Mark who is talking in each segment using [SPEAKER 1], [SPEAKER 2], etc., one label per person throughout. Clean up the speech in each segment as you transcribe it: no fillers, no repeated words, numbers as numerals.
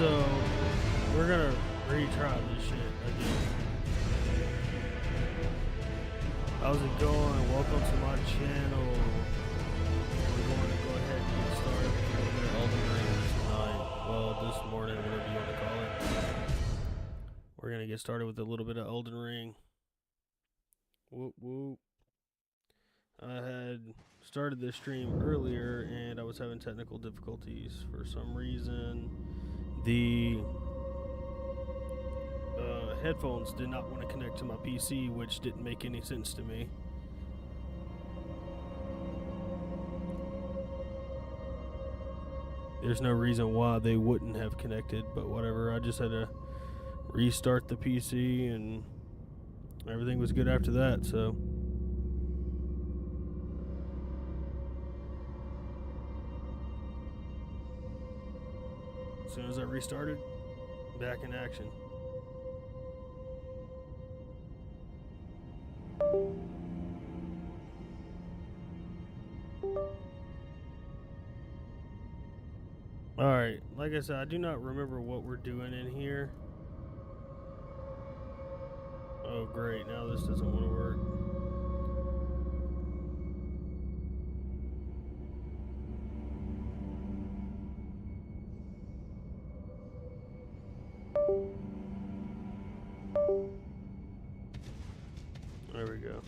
[SPEAKER 1] So we're gonna retry this shit again. How's it going? Welcome to my channel. We're going to go ahead and get started with a little bit of Elden Ring tonight. Well, this morning, whatever you want to call it. We're gonna get started with a little bit of Elden Ring. Whoop whoop. I had started this stream earlier and I was having technical difficulties for some reason. The headphones did not want to connect to my PC, which didn't make any sense to me. There's no reason why they wouldn't have connected, but whatever. I just had to restart the PC and everything was good after that, so. As soon as I restarted, back in action. Alright, like I said, I do not remember what we're doing in here. Oh great, now this doesn't want to work. There we go.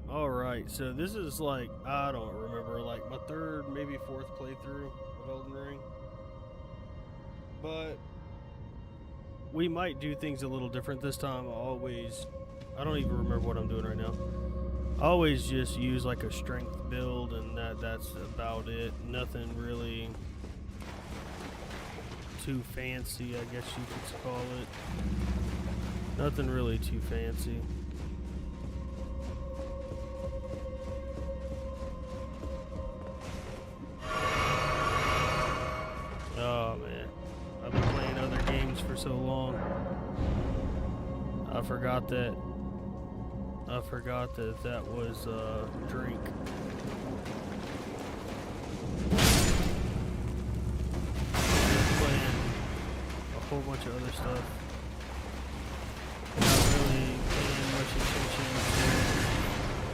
[SPEAKER 1] Alright, so this is like, I don't remember, like my third, maybe fourth playthrough of Elden Ring. But we might do things a little different this time. I don't even remember what I'm doing right now. I always just use like a strength build and that's about it. Nothing really too fancy, I guess you could call it. Nothing really too fancy. Oh man, I've been playing other games for so long. I forgot that that was drink. Playing a whole bunch of other stuff. Not really paying much attention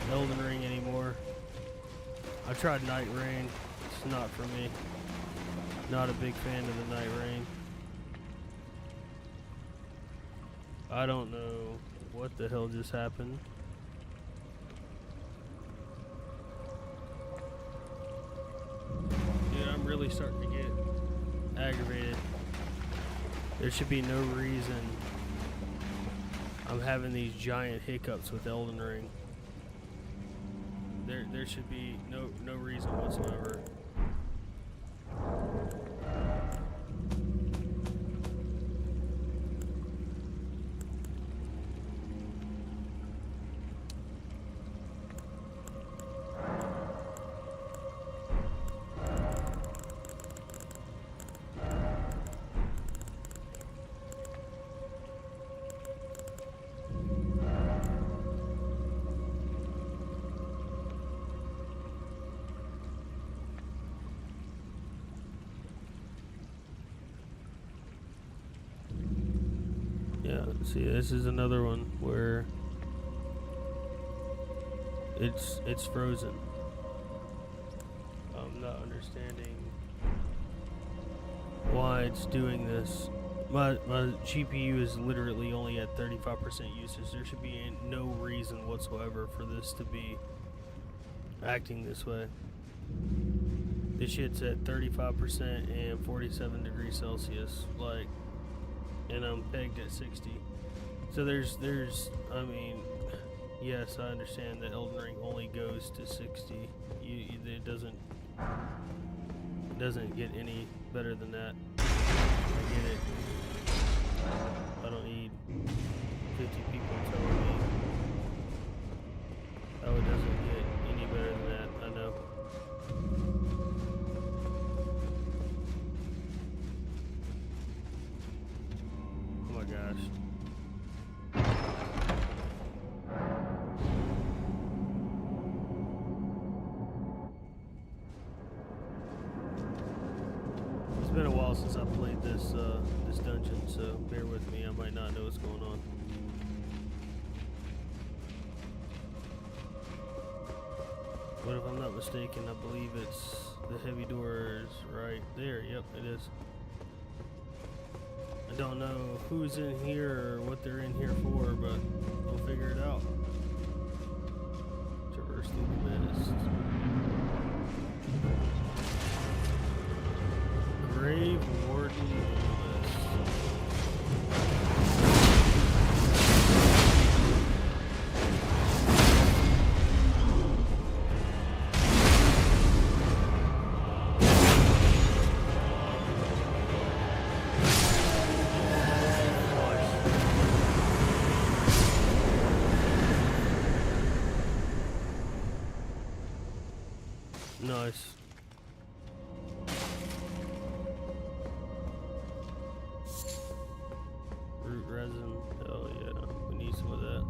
[SPEAKER 1] to Elden Ring anymore. I tried Night Rain. It's not for me. Not a big fan of the Night Rain. I don't know what the hell just happened. Dude, I'm really starting to get aggravated. There should be no reason I'm having these giant hiccups with Elden Ring. There should be no reason whatsoever. Yeah, see, this is another one where it's frozen. I'm not understanding why it's doing this. My GPU is literally only at 35% usage. There should be no reason whatsoever for this to be acting this way. This shit's at 35% and 47 degrees Celsius, like, and I'm pegged at 60. So there's I mean, yes, I understand that Elden Ring only goes to 60. It doesn't get any better than that. I get it. I don't need 50 people telling me how it doesn't get any better than that. I know. Oh my gosh. while since I played this this dungeon, so bear with me. I might not know what's going on. But if I'm not mistaken, I believe it's the heavy doors right there. Yep, it is. I don't know who's in here or what they're in here for, but we'll figure it out. Traverse through the mist. Grave Warden List. Nice. Root resin. Hell yeah. We need some of that.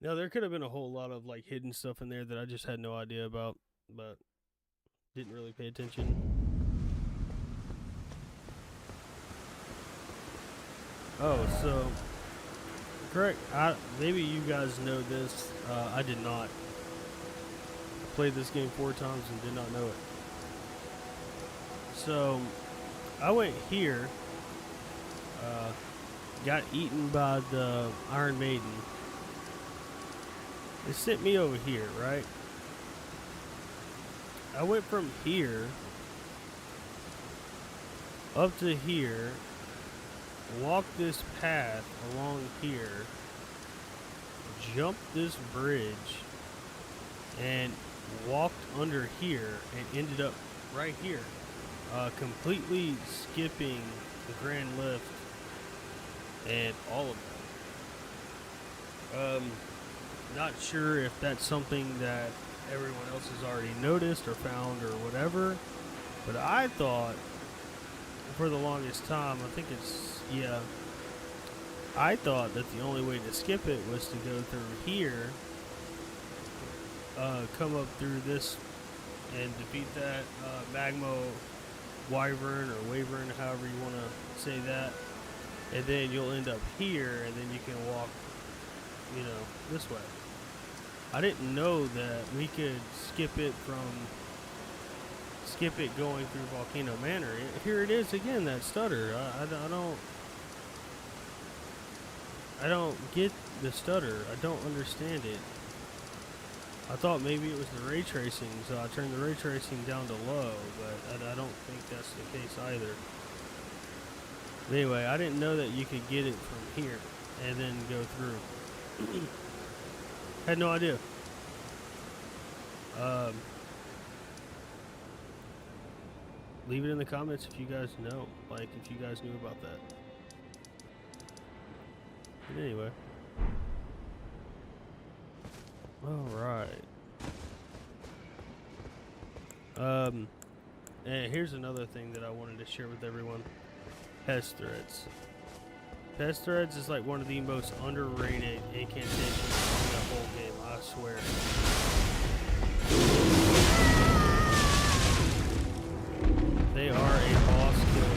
[SPEAKER 1] Now there could have been a whole lot of like hidden stuff in there that I just had no idea about, but didn't really pay attention. Oh, so correct. Maybe you guys know this. I did not. I played this game 4 times and did not know it. So I went here, got eaten by the Iron Maiden. It sent me over here, right? I went from here up to here, walked this path along here, jumped this bridge, and walked under here and ended up right here, completely skipping the Grand Lift and all of that. Not sure if that's something that everyone else has already noticed or found or whatever, but I thought for the longest time, I think it's, yeah, I thought that the only way to skip it was to go through here, come up through this and defeat that magma wyvern or wyvern, however you want to say that, and then you'll end up here and then you can walk, you know, this way. I didn't know that we could skip it going through Volcano Manor. Here it is again, that stutter. I don't get the stutter. I don't understand it. I thought maybe it was the ray tracing, so I turned the ray tracing down to low, but I don't think that's the case either. But anyway, I didn't know that you could get it from here and then go through. Had no idea. Leave it in the comments if you guys know, like if you guys knew about that. But anyway. Alright. And here's another thing that I wanted to share with everyone. Pest threads. Pest threads is like one of the most underrated incantations in the whole game, I swear. They are a boss killer.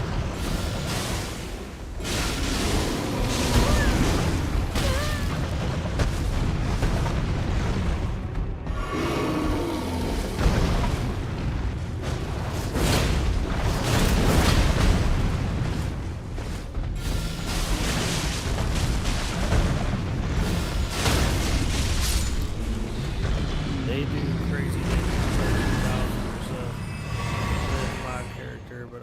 [SPEAKER 1] They do crazy things. But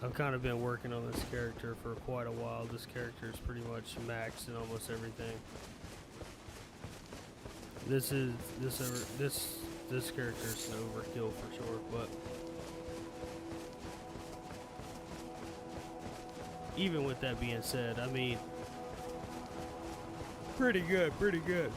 [SPEAKER 1] I've kind of been working on this character for quite a while. This character is pretty much maxed in almost everything. This character is an overkill for sure, but even with that being said, I mean, pretty good, pretty good.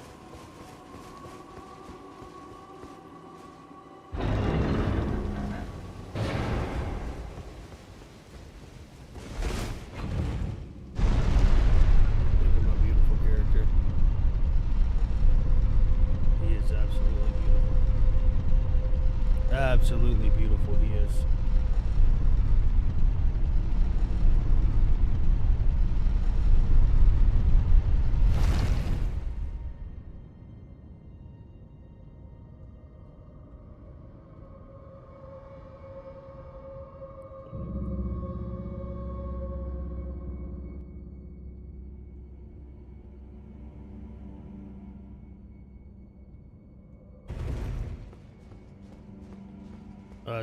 [SPEAKER 1] Absolutely absolutely beautiful he is.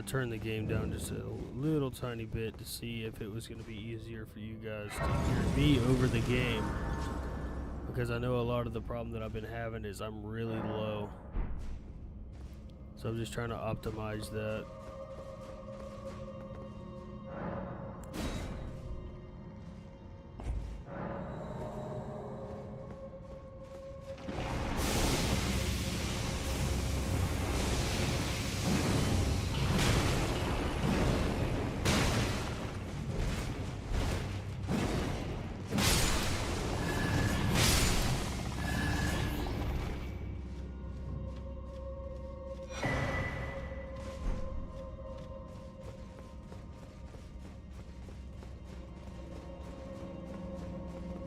[SPEAKER 1] Turn the game down just a little tiny bit to see if it was going to be easier for you guys to hear me over the game, because I know a lot of the problem that I've been having is I'm really low, so I'm just trying to optimize that.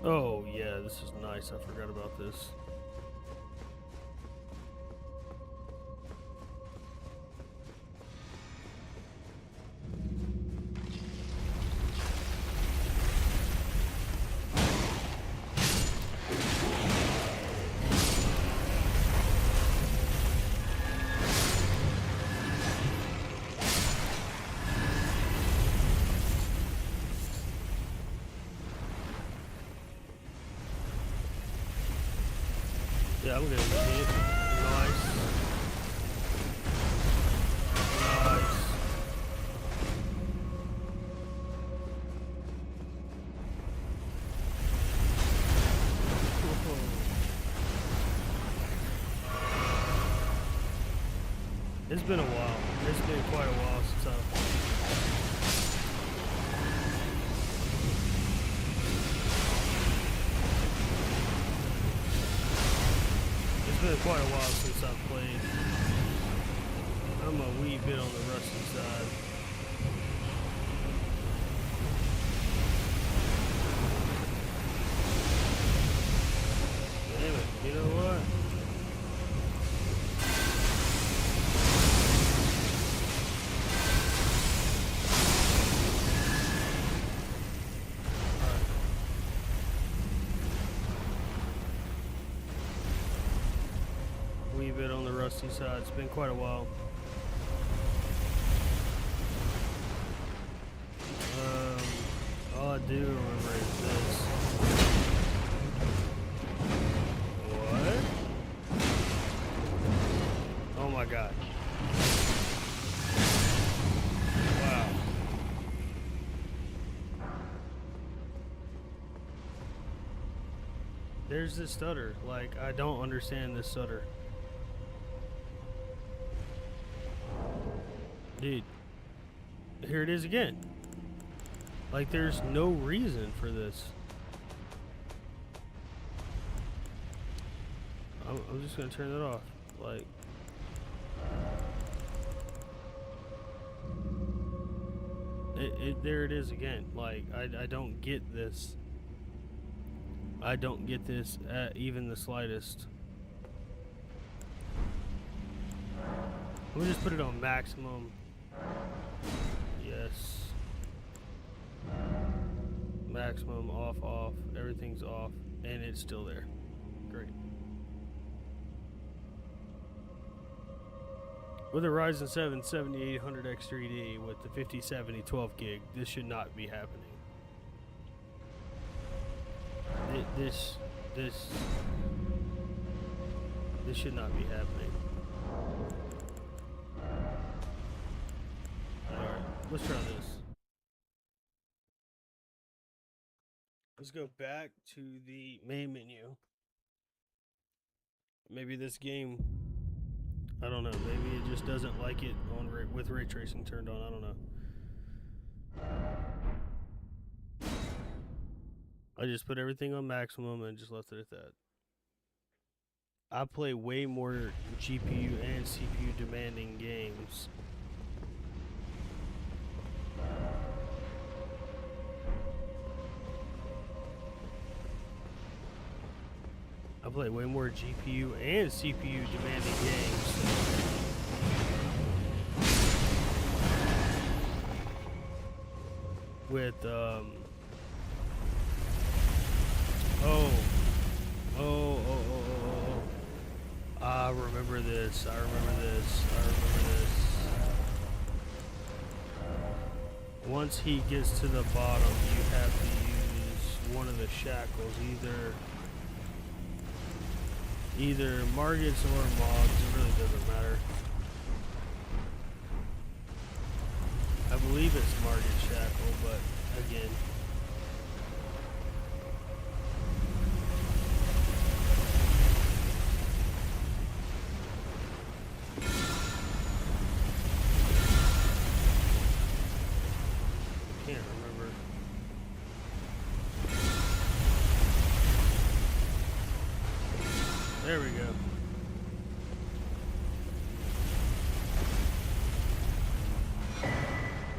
[SPEAKER 1] Oh yeah, this is nice. I forgot about this. Yeah, I'm gonna hit. Nice. Nice. It's been a while. It's been quite a while since I've played. It's been quite a while since I've played. I'm a wee bit on the rusty side. Damn it, you know what? Wee bit on the rusty side. It's been quite a while. All I do remember is this. What? Oh my god. Wow. There's this stutter. Like, I don't understand this stutter. Dude, here it is again. Like, there's no reason for this. I'm just gonna turn it off. Like, there it is again. Like, I don't get this. I don't get this even the slightest. We'll just put it on maximum. Yes. Maximum, off, everything's off, and it's still there. Great. With a Ryzen 7 7800X 3D with the 5070 12 gig, this should not be happening. This should not be happening. Alright, let's try this. Let's go back to the main menu. Maybe this game, I don't know, maybe it just doesn't like it on with ray tracing turned on. I don't know. I just put everything on maximum and just left it at that. I play way more GPU and CPU demanding games play way more GPU and CPU demanding games. With I remember this. Once he gets to the bottom, you have to use one of the shackles, either margits or mobs. It really doesn't matter. I believe it's margit shackle, but again. Can't remember. There we go.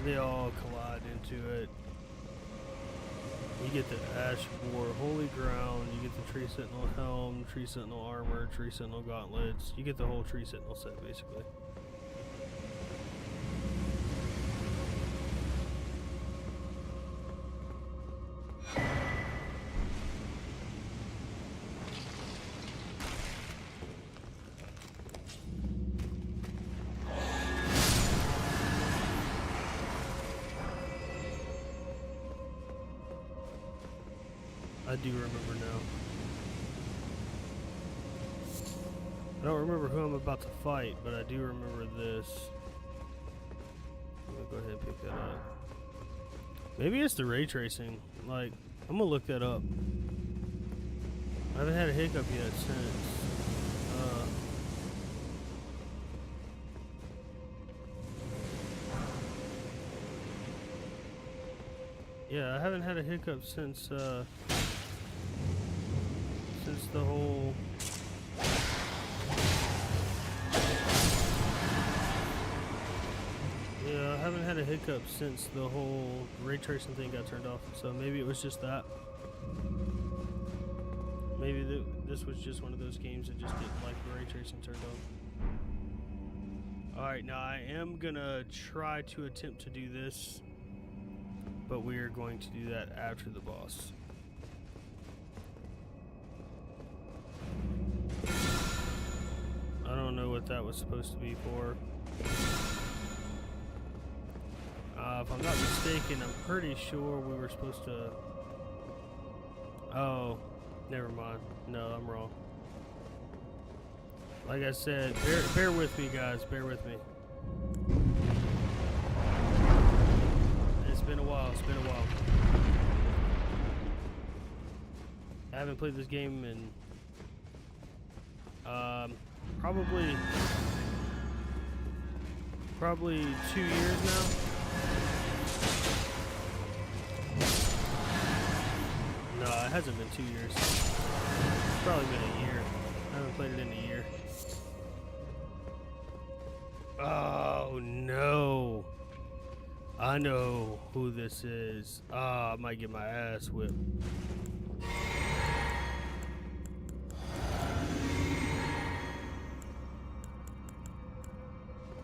[SPEAKER 1] They all collide into it. You get the Ash War Holy Ground, you get the Tree Sentinel Helm, Tree Sentinel Armor, Tree Sentinel Gauntlets. You get the whole Tree Sentinel set, basically. I do remember now. I don't remember who I'm about to fight, but I do remember this. I'm gonna go ahead and pick that up. Maybe it's the ray tracing. Like, I'm gonna look that up. I haven't had a hiccup yet since. Yeah, I haven't had a hiccup since the whole I haven't had a hiccup since the whole ray tracing thing got turned off, so maybe it was just that. Maybe this was just one of those games that just didn't like the ray tracing turned on. Alright, now I am gonna try to attempt to do this, but we are going to do that after the boss. I don't know what that was supposed to be for. If I'm not mistaken, I'm pretty sure we were supposed to... Oh, never mind. No, I'm wrong. Like I said, bear with me, guys. Bear with me. It's been a while. I haven't played this game in... Probably 2 years now. No, it hasn't been 2 years. It's probably been a year. I haven't played it in a year. Oh no. I know who this is. I might get my ass whipped.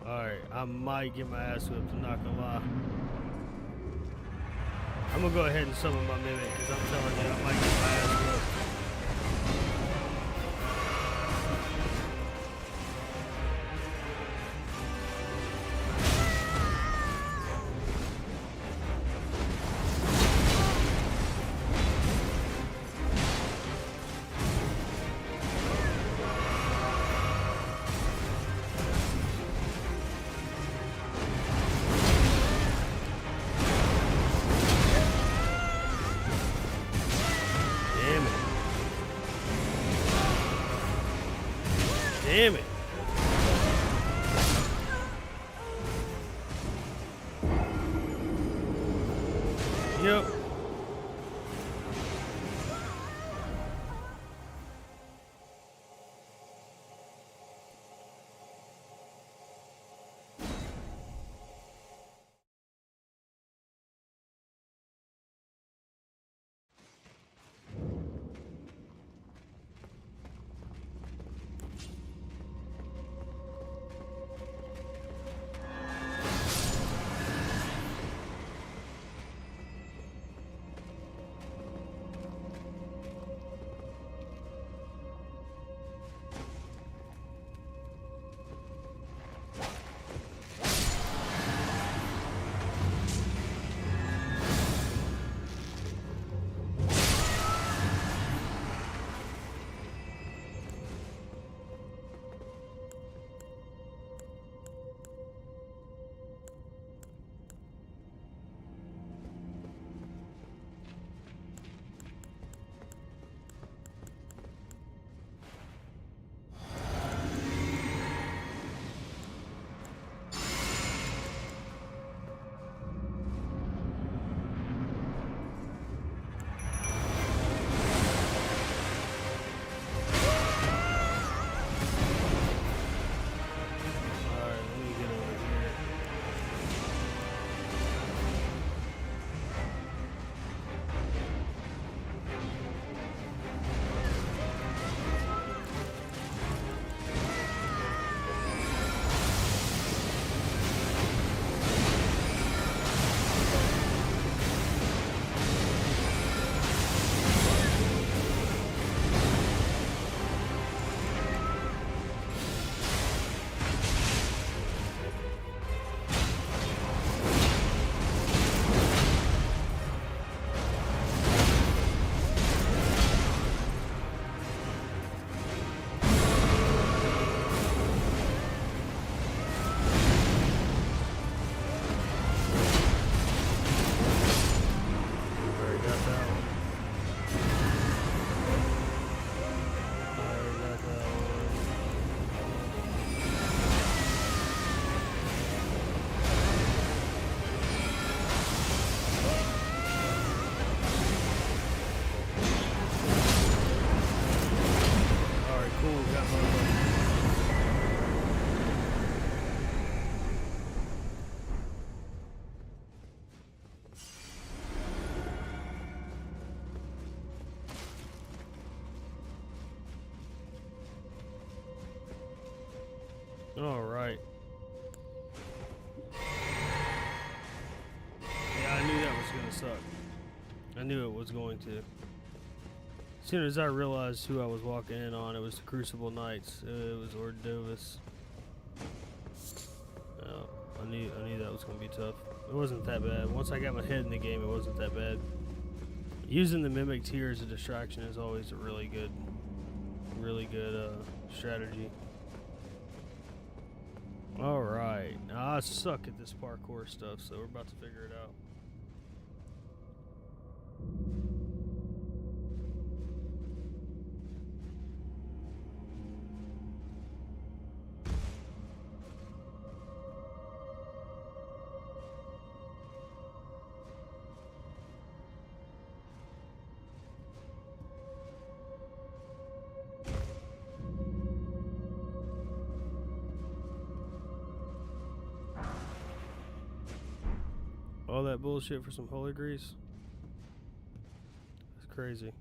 [SPEAKER 1] Alright, I might get my ass whipped, I'm not gonna lie. I'm gonna go ahead and summon my mimic, because I'm telling you, I might get my ass whipped. Damn it. Yep. gonna suck. I knew it was going to. As soon as I realized who I was walking in on, it was the Crucible Knights. It was Ordovis. I knew that was gonna be tough. It wasn't that bad. Once I got my head in the game, it wasn't that bad. Using the Mimic Tier as a distraction is always a really good strategy. Alright, now I suck at this parkour stuff, so we're about to figure it out. All that bullshit for some holy grease? That's crazy.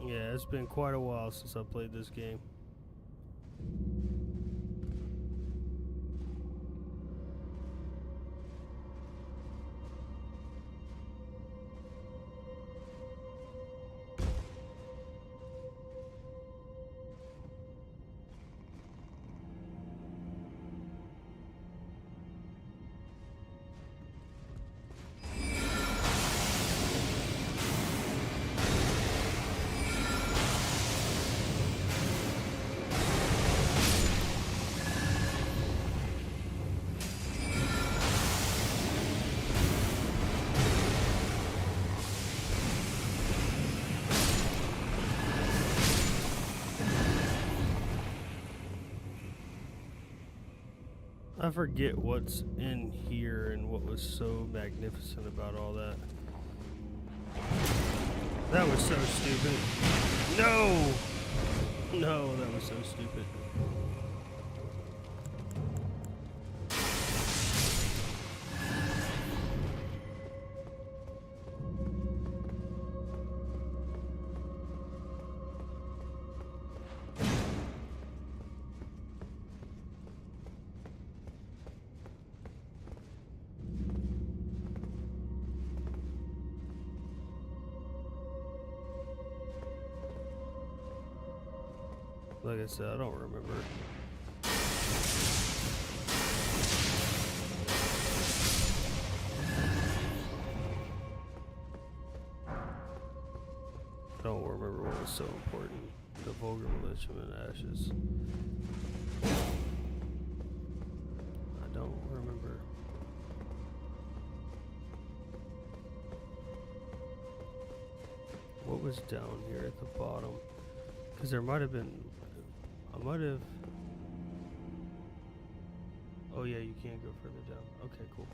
[SPEAKER 1] Yeah, it's been quite a while since I played this game. I forget what's in here and what was so magnificent about all that. That was so stupid. No! No, that was so stupid. Like I said, I don't remember. I don't remember what was so important. The vulgar militia and ashes. I don't remember. What was down here at the bottom? Because there might have been... I might have... Oh yeah, you can't go further down. Okay, cool.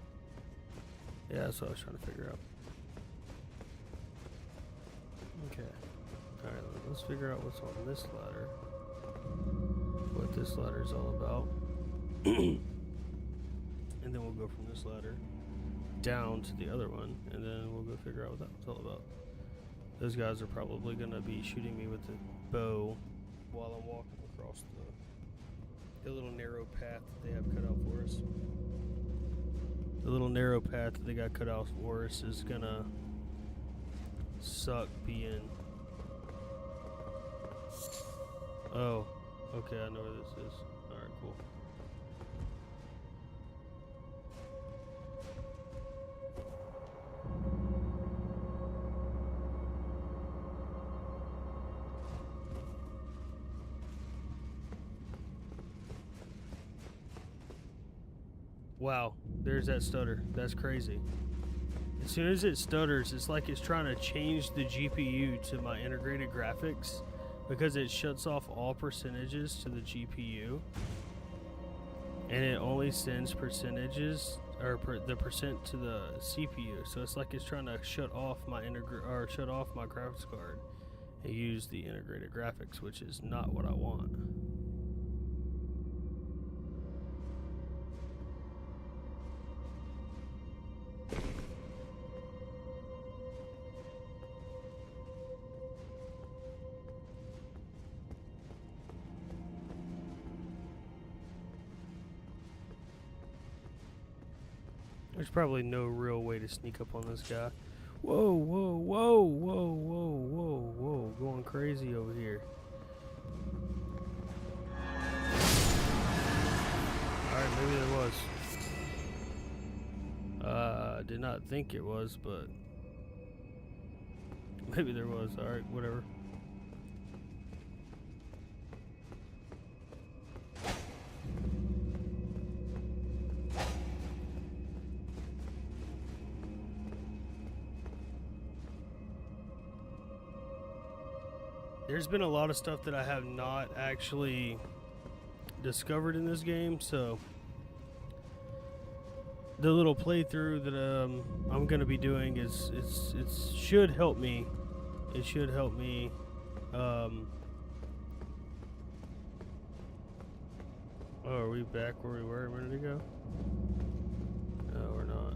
[SPEAKER 1] Yeah, that's what I was trying to figure out. Okay. Alright, let's figure out what's on this ladder. What this ladder is all about. And then we'll go from this ladder down to the other one, and then we'll go figure out what that was all about. Those guys are probably going to be shooting me with the bow while I'm walking across the little narrow path that they have cut out for us. The little narrow path that they got cut out for us is gonna suck being... Oh, okay, I know where this is. Alright, cool. Wow, there's that stutter. That's crazy. As soon as it stutters, it's like it's trying to change the GPU to my integrated graphics because it shuts off all percentages to the GPU. And it only sends percentages or the percent to the CPU. So it's like it's trying to shut off my graphics card and use the integrated graphics, which is not what I want. There's probably no real way to sneak up on this guy. Whoa, whoa, whoa, whoa, whoa, whoa, whoa. Going crazy over here. Alright, maybe there was. Did not think it was, but maybe there was. Alright, whatever. There's been a lot of stuff that I have not actually discovered in this game, so the little playthrough that I'm gonna be doing is it should help me. It should help me. Oh, are we back where we were a minute ago? No, we're not.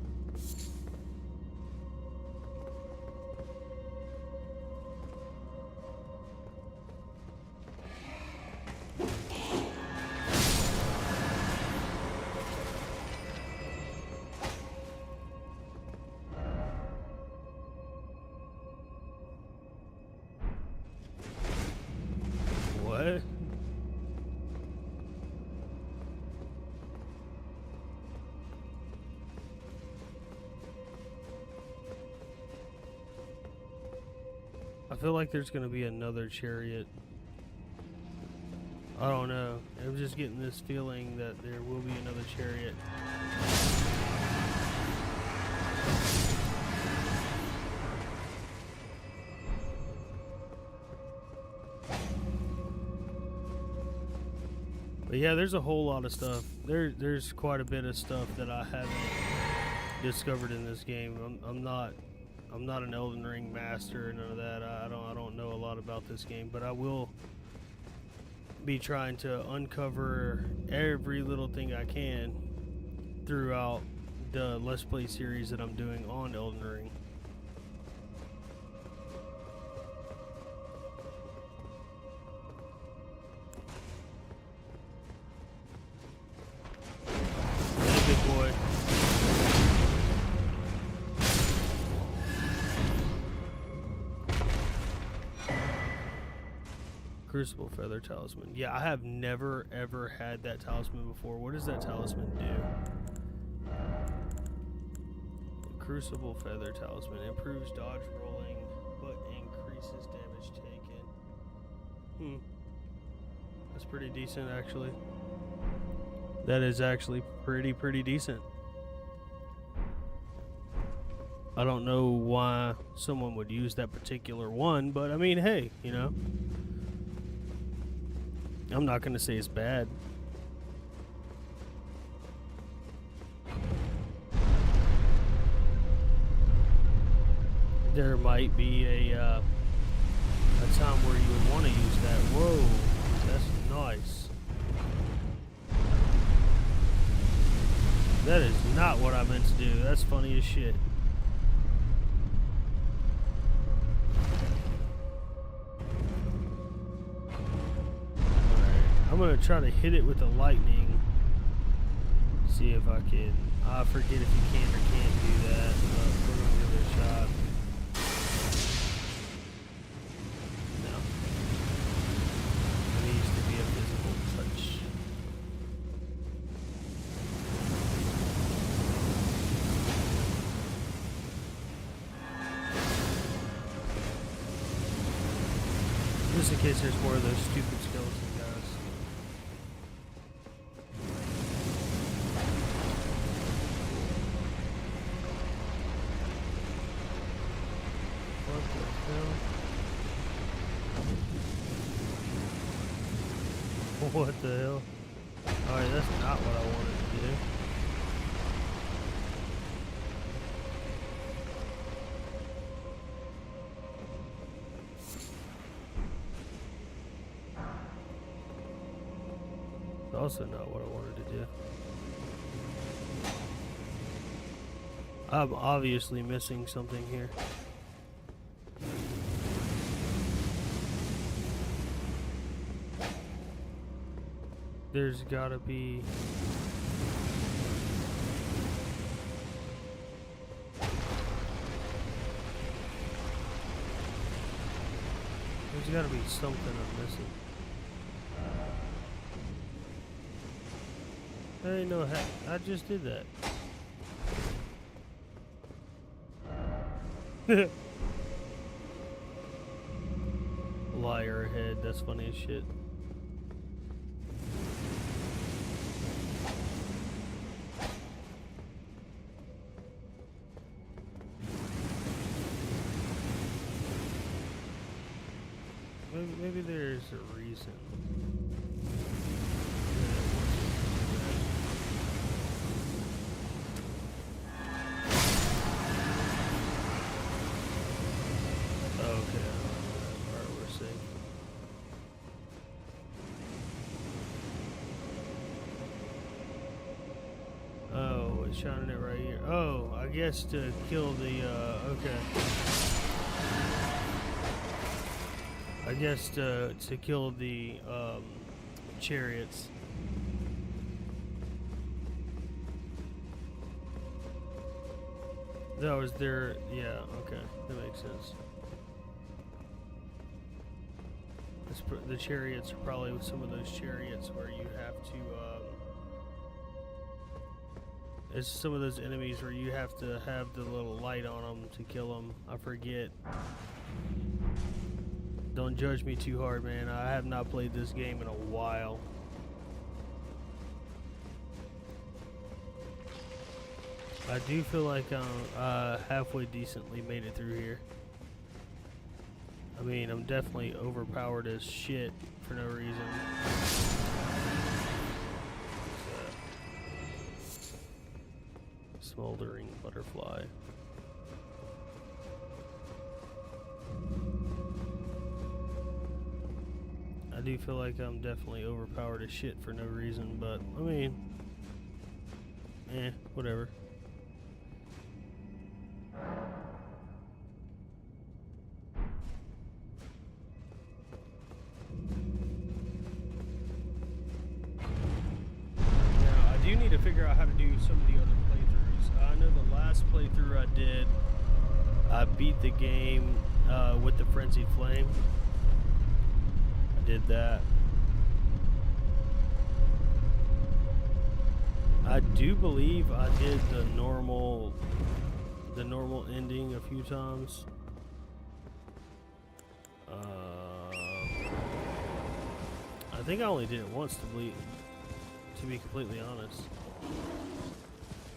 [SPEAKER 1] What? I feel like there's gonna be another chariot. I don't know. I'm just getting this feeling that there will be another chariot. But yeah, there's a whole lot of stuff. There's quite a bit of stuff that I haven't discovered in this game. I'm not an Elden Ring master or none of that. I don't know a lot about this game, but I will be trying to uncover every little thing I can throughout the Let's Play series that I'm doing on Elden Ring. Crucible Feather Talisman. Yeah, I have never ever had that talisman before. What does that talisman do? Crucible Feather Talisman improves dodge rolling, but increases damage taken. That's pretty decent, actually. That is actually pretty decent. I don't know why someone would use that particular one, but I mean, hey, you know. I'm not going to say it's bad. There might be a time where you would want to use that. Whoa, that's nice. That is not what I meant to do. That's funny as shit. I'm gonna try to hit it with the lightning. See if I can. I forget if you can or can't do that. We're gonna give it a shot. No. It needs to be a physical touch. Just in case there's more of those stupid skeleton guys. What the hell? What the hell? Alright, that's not what I wanted to do. It's also not what I wanted to do. I'm obviously missing something here. There's gotta be... There's gotta be something I'm missing. There ain't no heck. I just did that. Liar ahead. That's funny as shit. Maybe there's a reason. Okay, alright, we're safe. Oh, it's shining it right here. Oh, I guess to kill the, okay. I guess to kill the, chariots. That was their, yeah, okay, that makes sense. The chariots are probably some of those chariots where you have to, it's some of those enemies where you have to have the little light on them to kill them. I forget. Don't judge me too hard, man. I have not played this game in a while. I do feel like I'm halfway decently made it through here. I mean, I'm definitely overpowered as shit for no reason. Smoldering butterfly. I do feel like I'm definitely overpowered as shit for no reason, but I mean, whatever. Now, I do need to figure out how to do some of the other playthroughs. I know the last playthrough I did, I beat the game with the Frenzied Flame. I did that. I do believe I did the normal ending a few times. I think I only did it once to be completely honest.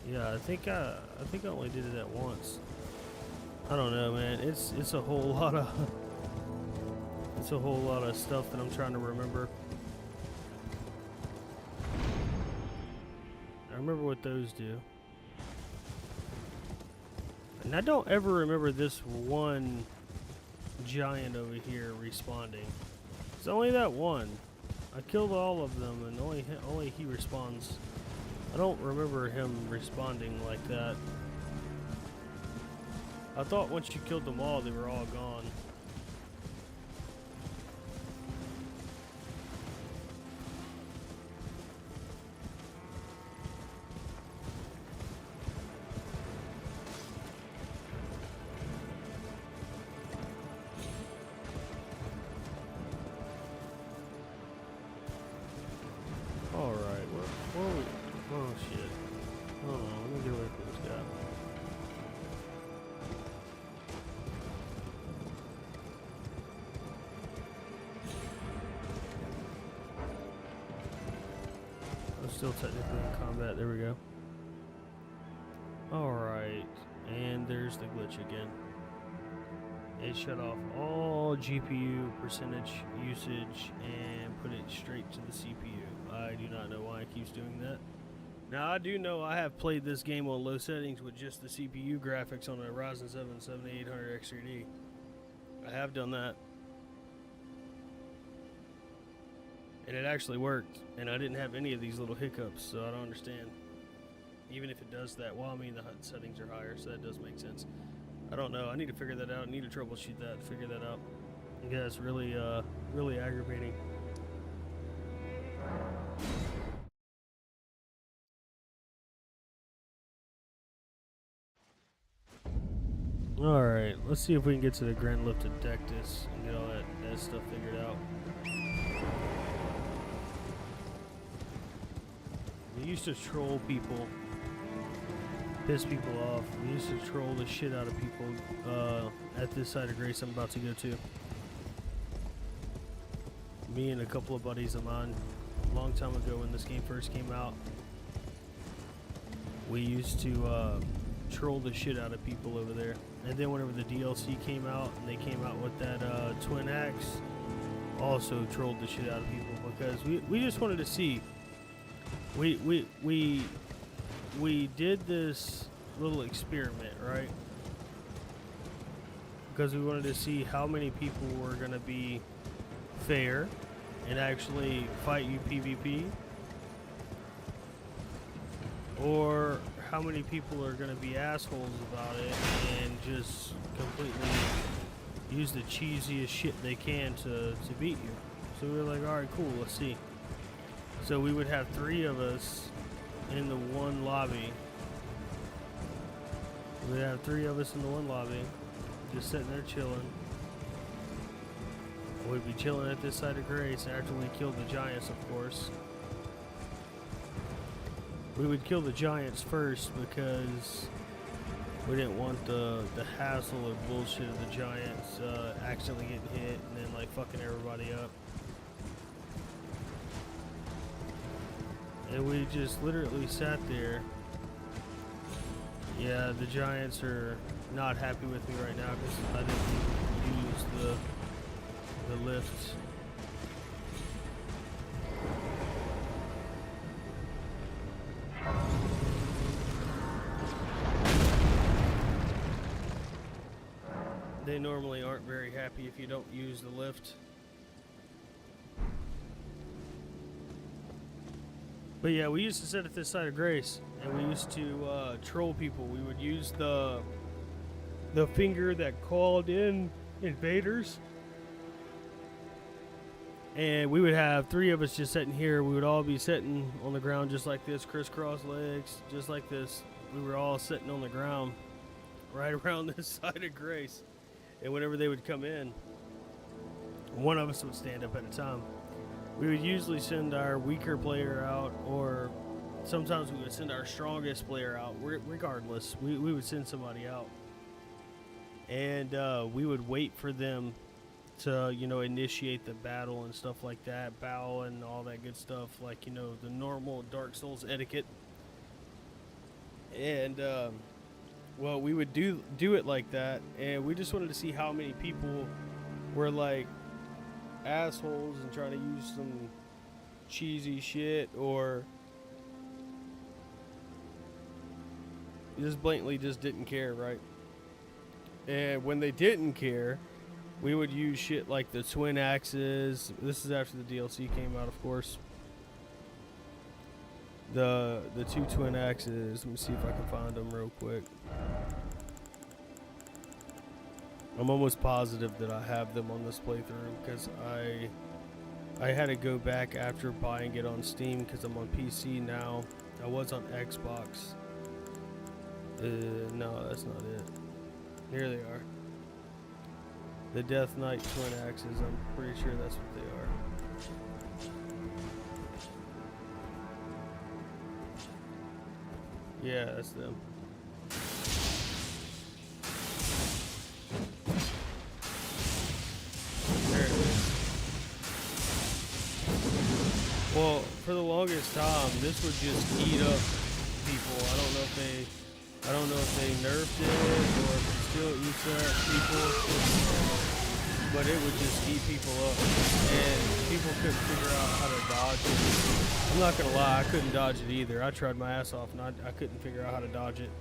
[SPEAKER 1] Yeah, I think I only did it at once. I don't know, man. It's a whole lot of stuff that I'm trying to remember. I remember what those do. And I don't ever remember this one giant over here responding. It's only that one. I killed all of them and only he responds. I don't remember him responding like that. I thought once you killed them all, they were all gone. Alright, where are we? Oh shit. Hold on, let me get away from this guy. I'm still technically in combat, there we go. Alright, and there's the glitch again. It shut off all GPU percentage usage and put it straight to the CPU. I do not know why it keeps doing that. Now, I do know I have played this game on low settings with just the CPU graphics on a Ryzen 7 7800 X3D. I have done that. And it actually worked. And I didn't have any of these little hiccups, so I don't understand. Even if it does that, well, I mean, the HUD settings are higher, so that does make sense. I don't know. I need to figure that out. I need to troubleshoot that, figure that out. Yeah, it's really, really aggravating. Alright, let's see if we can get to the Grand Lift of Dectus and get all that this stuff figured out. We used to troll people, piss people off. We used to troll the shit out of people at this side of Grace I'm about to go to. Me and a couple of buddies of mine, a long time ago when this game first came out, we used to troll the shit out of people over there. And then whenever the DLC came out and they came out with that twin axe, also trolled the shit out of people because we just wanted to see. We did this little experiment, right? Because we wanted to see how many people were gonna be fair and actually fight you PvP, or how many people are gonna be assholes about it and just completely use the cheesiest shit they can to beat you. So we were like, alright, cool, let's see. So we would have 3 of us in the one lobby. We'd have 3 of us in the one lobby, just sitting there chilling. We'd be chilling at this side of Grace after we killed the giants, of course. We would kill the giants first because we didn't want the hassle or bullshit of the giants accidentally getting hit and then like fucking everybody up. And we just literally sat there. Yeah, the giants are not happy with me right now because I didn't use the lift. They normally aren't very happy if you don't use the lift. But yeah, we used to sit at this side of Grace, and we used to troll people. We would use the finger that called in invaders, and we would have 3 of us just sitting here. We would all be sitting on the ground just like this, crisscross legs, just like this. We were all sitting on the ground right around this side of Grace, and whenever they would come in, one of us would stand up at a time. We would usually send our weaker player out, or sometimes we would send our strongest player out. Regardless, we would send somebody out. And we would wait for them to, initiate the battle and stuff like that, bow and all that good stuff, like, the normal Dark Souls etiquette. And, well, we would do it like that, and we just wanted to see how many people were, like, assholes and trying to use some cheesy shit, or just blatantly just didn't care, right? And when they didn't care, we would use shit like the twin axes. This is after the DLC came out, of course. The 2 twin axes. Let me see if I can find them real quick. I'm almost positive that I have them on this playthrough because I had to go back after buying it on Steam because I'm on PC now. I was on Xbox. No, that's not it. Here they are. The Death Knight twin axes. I'm pretty sure that's what they are. Yeah, that's them. Well, for the longest time, this would just eat up people. I don't know if they nerfed it or if it still eats up people, but it would just eat people up, and people couldn't figure out how to dodge it. I'm not gonna lie, I couldn't dodge it either. I tried my ass off, and I couldn't figure out how to dodge it.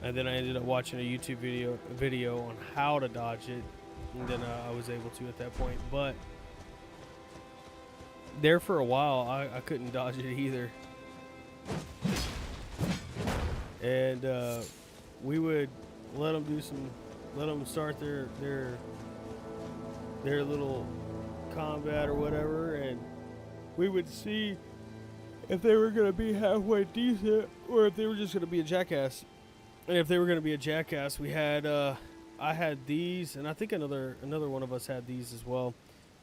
[SPEAKER 1] And then I ended up watching a YouTube video on how to dodge it, and then I was able to at that point. But there for a while, I couldn't dodge it either. And we would let them start their little combat or whatever, and we would see if they were gonna be halfway decent or if they were just gonna be a jackass. And if they were gonna be a jackass, we had I had these, and I think another one of us had these as well.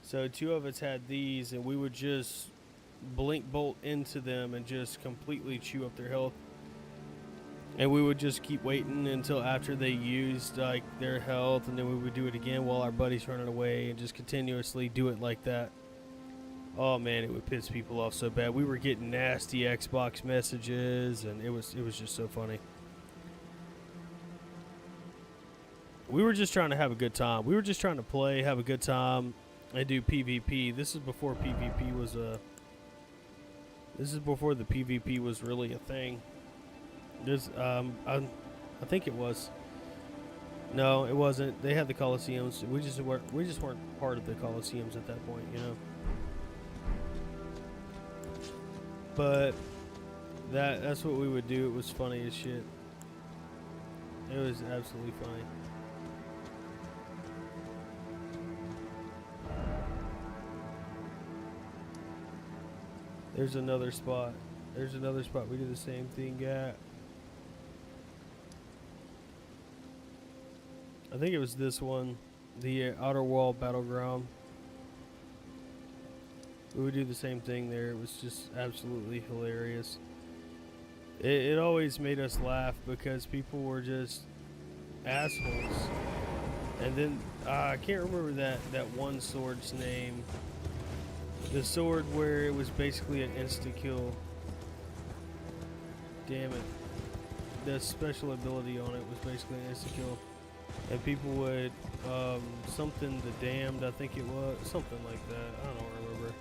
[SPEAKER 1] So two of us had these, and we would just blink bolt into them and just completely chew up their health. And we would just keep waiting until after they used like their health, and then we would do it again while our buddy's running away, and just continuously do it like that. Oh man, it would piss people off so bad. We were getting nasty Xbox messages, and it was just so funny. We were just trying to have a good time. We were just trying to play, have a good time, and do PvP. This is before PvP was a. This is before the PvP was really a thing. This I think it was. No, it wasn't. They had the Coliseums. We just weren't part of the Coliseums at that point, you know. But that's what we would do. It was funny as shit. It was absolutely funny. There's another spot. There's another spot we did the same thing at. I think it was this one, the Outer Wall Battleground. We would do the same thing there. It was just absolutely hilarious. It always made us laugh because people were just assholes. And then I can't remember that one sword's name. The sword where it was basically an insta-kill. Damn it. The special ability on it was basically an insta-kill. And people would, something the damned, I think it was. Something like that. I don't remember.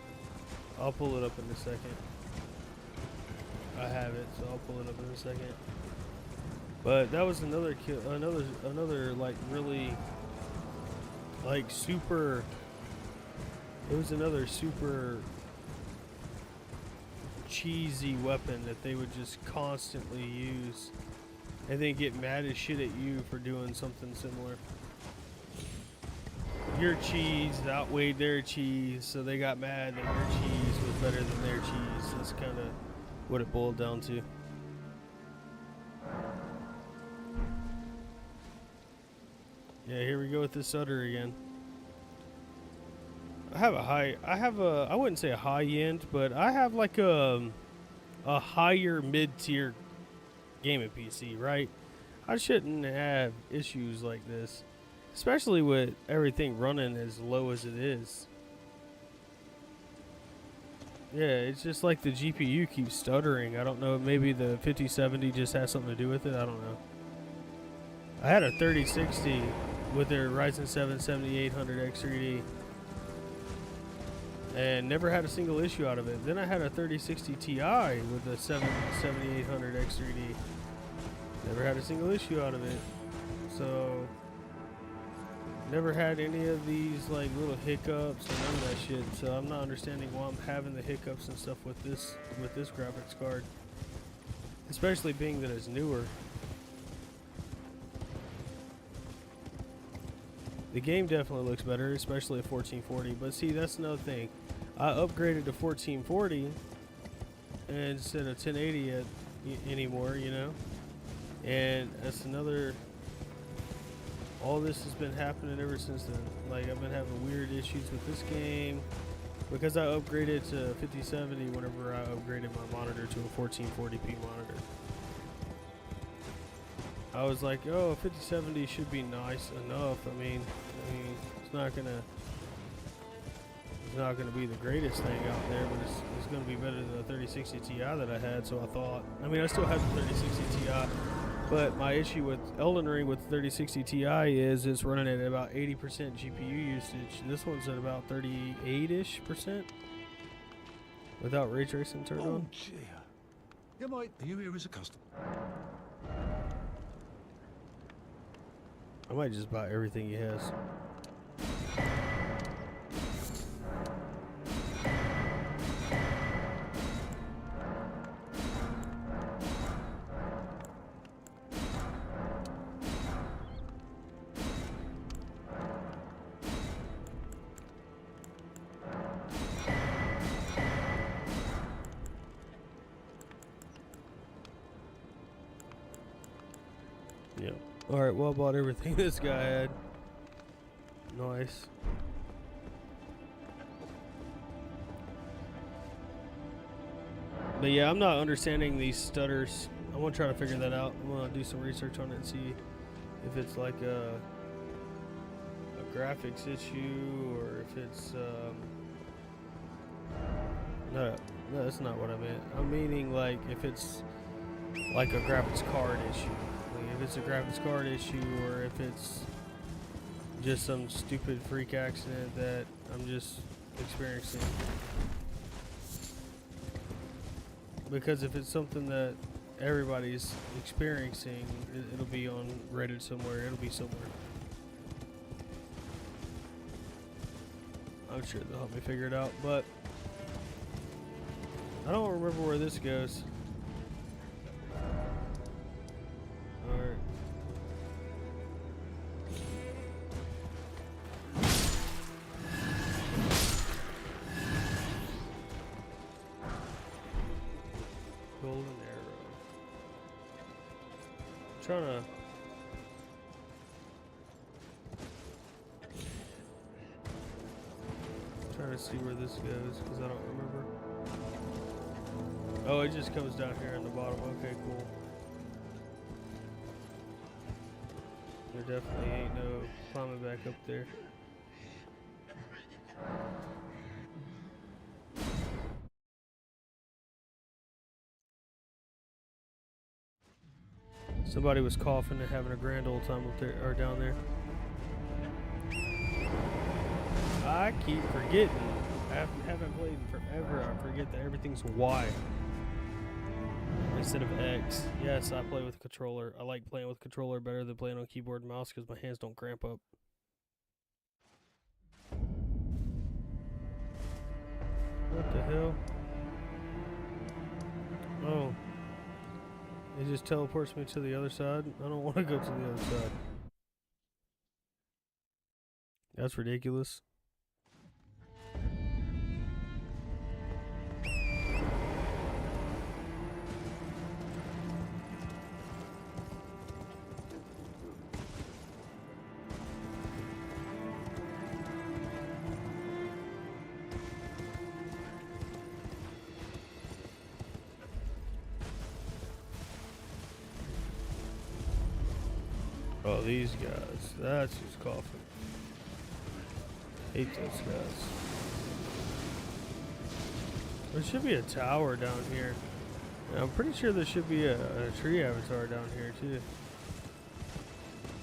[SPEAKER 1] I'll pull it up in a second. I have it, so I'll pull it up in a second. But that was another kill, another like really, like super. It was another super cheesy weapon that they would just constantly use, and then get mad as shit at you for doing something similar. Your cheese outweighed their cheese, so they got mad that your cheese was better than their cheese. That's kind of what it boiled down to. Yeah, here we go with this Sutter again. I wouldn't say a high end, but I have like a higher mid-tier gaming PC, right? I shouldn't have issues like this, especially with everything running as low as it is. Yeah, it's just like the GPU keeps stuttering. I don't know, maybe the 5070 just has something to do with it. I don't know. I had a 3060 with their Ryzen 7 7800 X3D and never had a single issue out of it. Then I had a 3060 Ti with a 7800 X3D. Never had a single issue out of it. So never had any of these like little hiccups and none of that shit. So I'm not understanding why I'm having the hiccups and stuff with this graphics card, especially being that it's newer. The game definitely looks better, especially at 1440. But see, that's another thing. I upgraded to 1440 instead of 1080 anymore, you know. And that's another. All this has been happening ever since then. Like, I've been having weird issues with this game because I upgraded to 5070 whenever I upgraded my monitor to a 1440p monitor. I was like, oh, 5070 should be nice enough. I mean, it's not gonna be the greatest thing out there, but it's gonna be better than the 3060 Ti that I had. So I thought. I mean, I still have the 3060 Ti. But my issue with Elden Ring with 3060 Ti is it's running at about 80% GPU usage. This one's at about 38-ish% without ray tracing turned on.
[SPEAKER 2] Oh dear. You might. Are you here as a customer?
[SPEAKER 1] I might just buy everything he has. Yeah. Alright, well, I bought everything this guy had. Nice. But yeah, I'm not understanding these stutters. I want to try to figure that out. I'm going to do some research on it and see if it's like a graphics issue or if it's no, that's not what I meant. I'm meaning like if it's like a graphics card issue. Like if it's a graphics card issue or if it's just some stupid freak accident that I'm just experiencing. Because if it's something that everybody's experiencing, it'll be on Reddit somewhere. It'll be somewhere. I'm sure they'll help me figure it out, but I don't remember where this goes. Alright. Golden arrow. I'm trying to see where this goes because I don't remember. Oh, it just comes down here on the bottom. Okay, cool. There definitely ain't no climbing back up there. Somebody was coughing and having a grand old time up there or down there. I keep forgetting. I haven't played in forever. I forget that everything's Y instead of X. Yes, I play with a controller. I like playing with a controller better than playing on keyboard and mouse because my hands don't cramp up. What the hell? Oh. It just teleports me to the other side. I don't want to go to the other side. That's ridiculous. Oh, these guys. That's who's coughing. Hate those guys. There should be a tower down here. And I'm pretty sure there should be a tree avatar down here, too.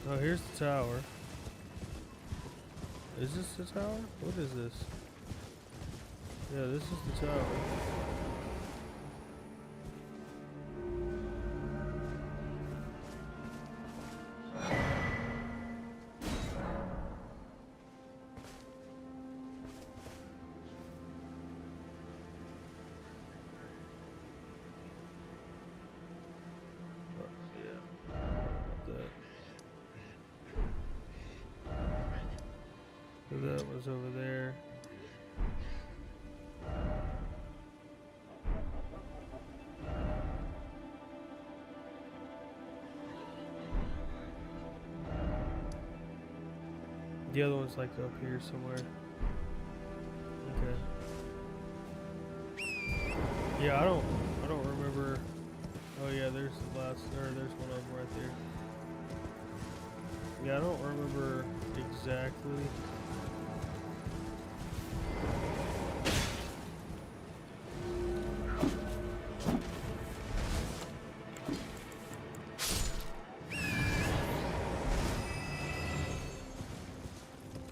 [SPEAKER 1] Oh, here's the tower. Is this the tower? What is this? Yeah, this is the tower. That was over there. The other one's like up here somewhere. Okay. Yeah, I don't remember. Oh yeah, there's the last, or there's one of them right there. Yeah, I don't remember exactly.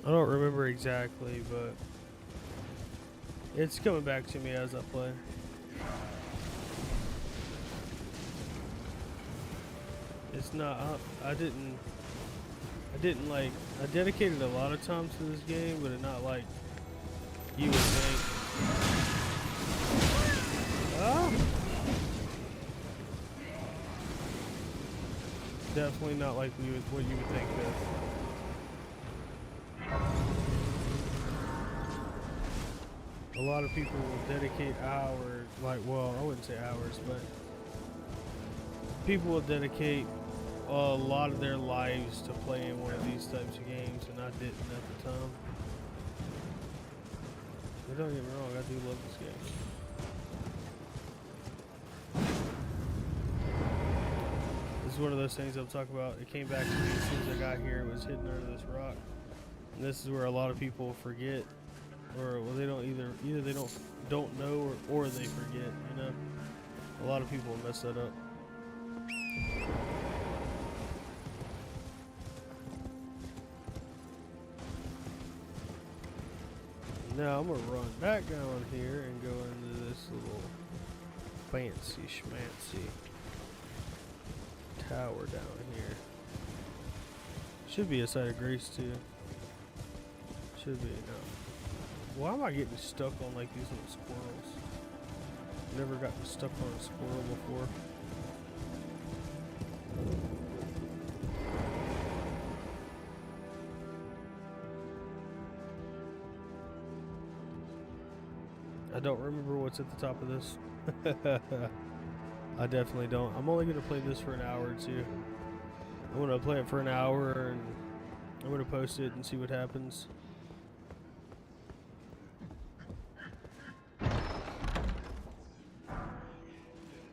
[SPEAKER 1] I don't remember exactly, but it's coming back to me as I play. It's not, I didn't like, I dedicated a lot of time to this game, but it's not like you would think. Ah! Definitely not like what you would think that. A lot of people will dedicate hours, like, well, I wouldn't say hours, but people will dedicate a lot of their lives to play in one of these types of games, and I didn't at the time. But don't get me wrong, I do love this game. This is one of those things I'm talking about. It came back to me as soon as I got here. It was hidden under this rock. And this is where a lot of people forget, or well, they don't either they don't know or they forget. You know, a lot of people mess that up. Now I'm gonna run back down here and go into this little fancy schmancy tower down here. Should be a site of grace too. Should be. No. Why am I getting stuck on like these little squirrels? Never gotten stuck on a squirrel before. I don't remember what's at the top of this. I definitely don't. I'm only going to play this for an hour or two. I'm going to play it for an hour and I'm going to post it and see what happens.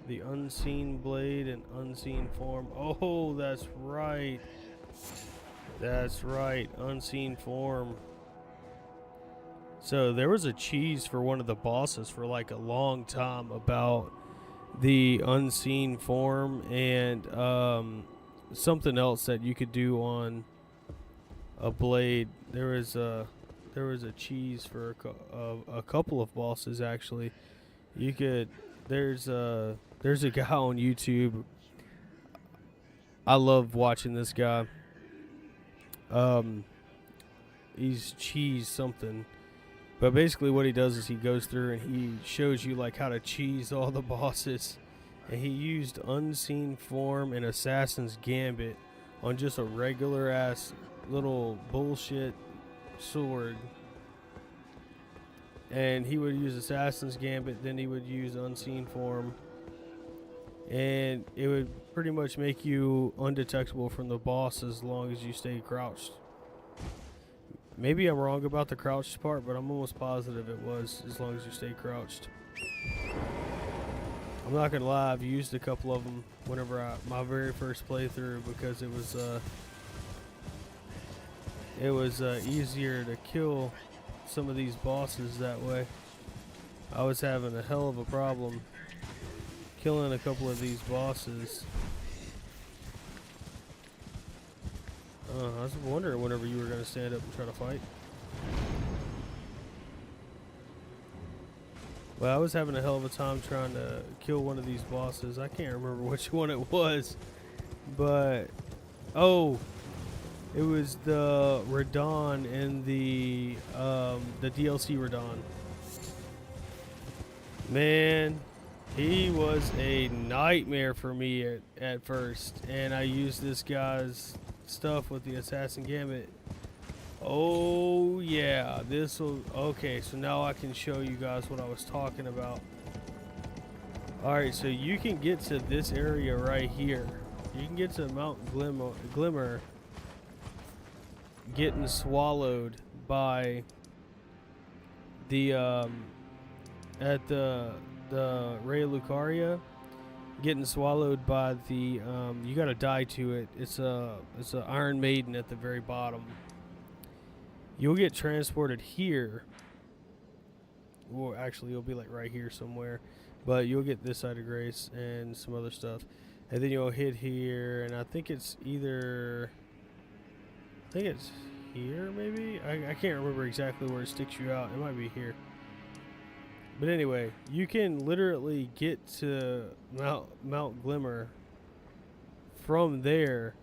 [SPEAKER 1] The unseen blade and unseen form. Oh, that's right. That's right. Unseen form. So there was a cheese for one of the bosses for like a long time about the unseen form and something else that you could do on a blade. There was a cheese for a couple of bosses actually. You could there's a guy on YouTube. I love watching this guy. He's cheese something. But basically what he does is he goes through and he shows you like how to cheese all the bosses. And he used Unseen Form and Assassin's Gambit on just a regular ass little bullshit sword. And he would use Assassin's Gambit, then he would use Unseen Form. And it would pretty much make you undetectable from the boss as long as you stay crouched. Maybe I'm wrong about the crouched part, but I'm almost positive it was as long as you stay crouched. I'm not gonna lie, I've used a couple of them whenever my very first playthrough because it was easier to kill some of these bosses that way. I was having a hell of a problem killing a couple of these bosses. I was wondering whenever you were going to stand up and try to fight. Well, I was having a hell of a time trying to kill one of these bosses. I can't remember which one it was. But, oh, it was the Radon in the DLC Radon. Man, he was a nightmare for me at first. And I used this guy's stuff with the Assassin Gambit. Oh yeah, this will okay, so now I can show you guys what I was talking about. Alright, so you can get to this area right here. You can get to Mount Glimmer getting swallowed by the at the Ray Lucaria, getting swallowed by the you gotta die to it. It's a Iron Maiden at the very bottom. You'll get transported here. Well, actually, you'll be like right here somewhere, but you'll get this side of grace and some other stuff, and then you'll hit here, and I think it's here maybe. I can't remember exactly where it sticks you out. It might be here. But anyway, you can literally get to Mount Glimmer from there,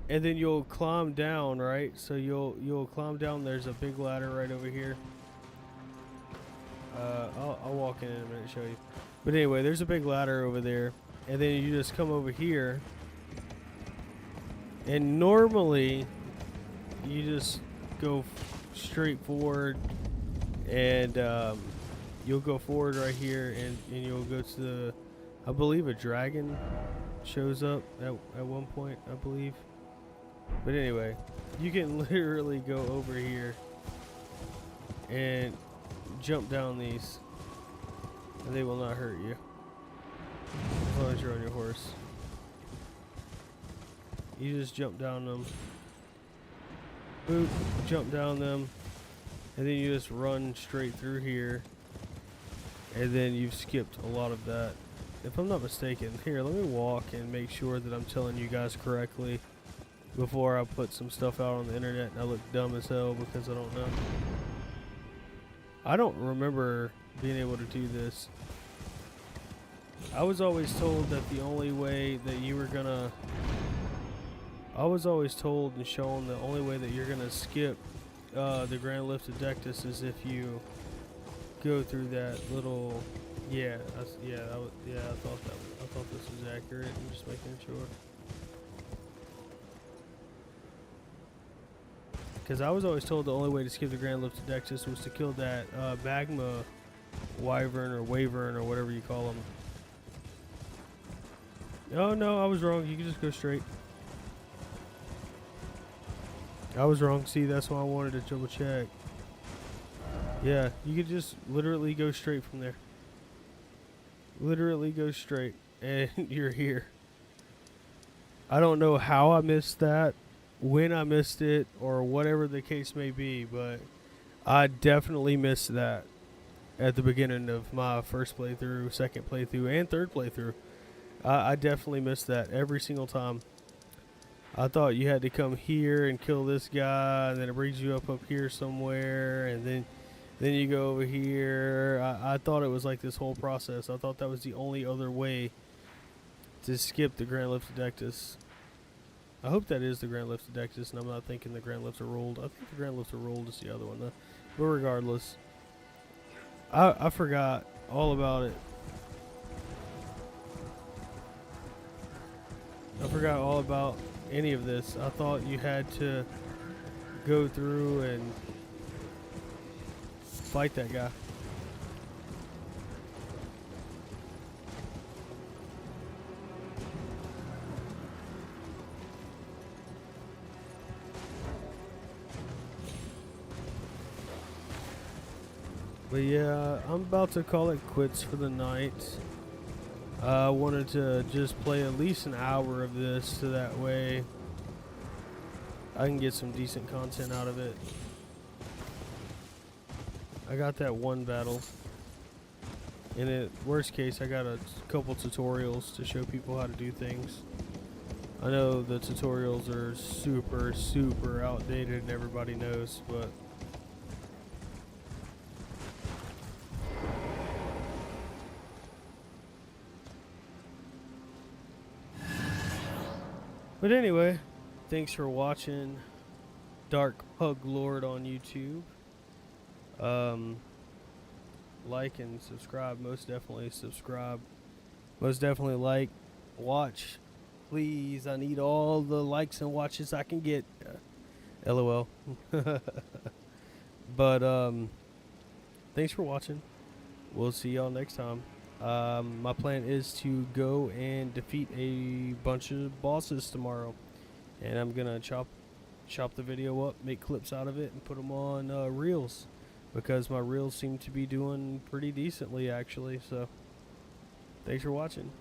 [SPEAKER 1] and then you'll climb down, right? So you'll climb down. There's a big ladder right over here. I'll walk in a minute and show you. But anyway, there's a big ladder over there, and then you just come over here. And normally, you just go straight forward, and you'll go forward right here, and you'll go to I believe a dragon shows up at one point, I believe. But anyway, you can literally go over here and jump down these, and they will not hurt you as long as you're on your horse. You just jump down them, boop, jump down them, and then you just run straight through here, and then you've skipped a lot of that. If I'm not mistaken, here, let me walk and make sure that I'm telling you guys correctly before I put some stuff out on the internet and I look dumb as hell because I don't know. I don't remember being able to do this. I was always told that the only way that you were gonna... I was always told and shown the only way that you're gonna skip the Grand Lift of Dectus is if you go through that little... Yeah, I thought this was accurate. I'm just making sure. Because I was always told the only way to skip the Grand Lift of Dectus was to kill that magma wyvern or wavern or whatever you call them. Oh no, I was wrong. You can just go straight. I was wrong. See, that's why I wanted to double check. Yeah, you could just literally go straight from there. Literally go straight, and you're here. I don't know how I missed that, when I missed it, or whatever the case may be, but I definitely missed that at the beginning of my first playthrough, second playthrough, and third playthrough. I definitely missed that every single time. I thought you had to come here and kill this guy, and then it brings you up here somewhere, and then you go over here. I thought it was like this whole process. I thought that was the only other way to skip the Grand Lift of Dectus. I hope that is the Grand Lift of Dectus, and I'm not thinking the Grand Lift of Rolled. I think the Grand Lift of Rolled is the other one, though. But regardless, I forgot all about it. I forgot all about any of this. I thought you had to go through and fight that guy. But yeah, I'm about to call it quits for the night. I wanted to just play at least an hour of this so that way I can get some decent content out of it. I got that one battle. In it, worst case, I got a couple tutorials to show people how to do things. I know the tutorials are super, super outdated and everybody knows, but anyway, thanks for watching Dark Pug Lord on YouTube. Like and subscribe. Most definitely subscribe. Most definitely like. Watch. Please, I need all the likes and watches I can get. LOL. But, thanks for watching. We'll see y'all next time. My plan is to go and defeat a bunch of bosses tomorrow. And I'm going to chop the video up, make clips out of it, and put them on reels. Because my reels seem to be doing pretty decently, actually. So, thanks for watching.